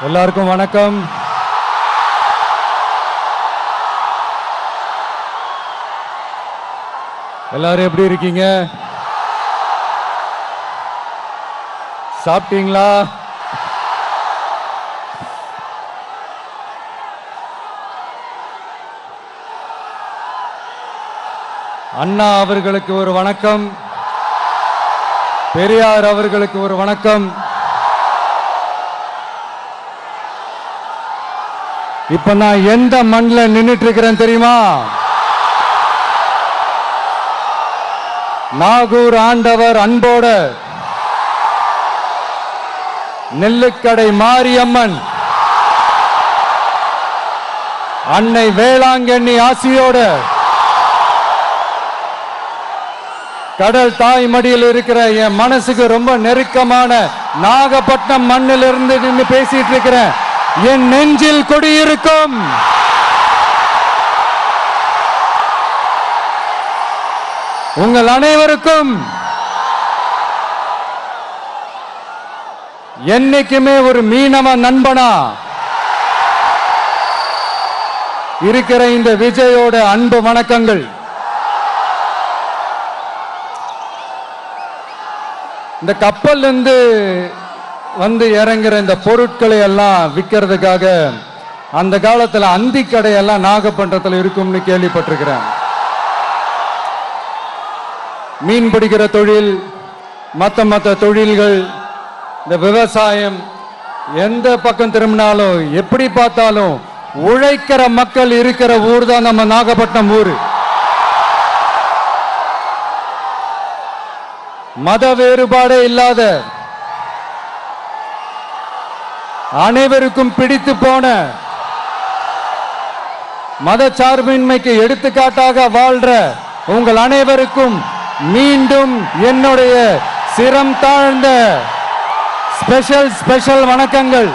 எல்லாருக்கும் வணக்கம். எல்லாரும் எப்படி இருக்கீங்க? சாப்பிட்டீங்களா? அண்ணா அவர்களுக்கு ஒரு வணக்கம், பெரியார் அவர்களுக்கு ஒரு வணக்கம். இப்ப நான் எந்த மண்ணில் நின்னுட்டு இருக்கிறேன் தெரியுமா? நாகூர் ஆண்டவர் அன்போட நெல்லுக்கடை மாரியம்மன் அன்னை வேளாங்கண்ணி ஆசியோட கடல் தாய் மடியில் இருக்கிற என் மனசுக்கு ரொம்ப நெருக்கமான நாகப்பட்டினம் மண்ணில் இருந்து நின்று பேசிட்டு இருக்கிறேன். என் நெஞ்சில் குடியிருக்கும் உங்கள் அனைவருக்கும் என்னைக்குமே ஒரு மீனவ நண்பனா இருக்கிற இந்த விஜயோட அன்பு வணக்கங்கள். இந்த கப்பல் இருந்து வந்து இறங்குற இந்த பொருட்களை எல்லாம் விற்கிறதுக்காக அந்த காலத்துல அந்தி கடையெல்லாம் நாகப்பட்டினத்தில் இருக்கும்னு கேள்விப்பட்டிருக்கிறேன். மீன் பிடிக்கிற தொழில், மற்ற தொழில்கள், இந்த விவசாயம், எந்த பக்கம் திரும்பினாலும் எப்படி பார்த்தாலும் உழைக்கிற மக்கள் இருக்கிற ஊர் தான் நம்ம நாகப்பட்டினம் ஊர். மத வேறுபாடே இல்லாத, அனைவருக்கும் பிடித்து போன, மத சார்பின்மைக்கு எடுத்துக்காட்டாக வாழ்ற உங்கள் அனைவருக்கும் மீண்டும் என்னுடைய சிரம் தாழ்ந்த ஸ்பெஷல் வணக்கங்கள்.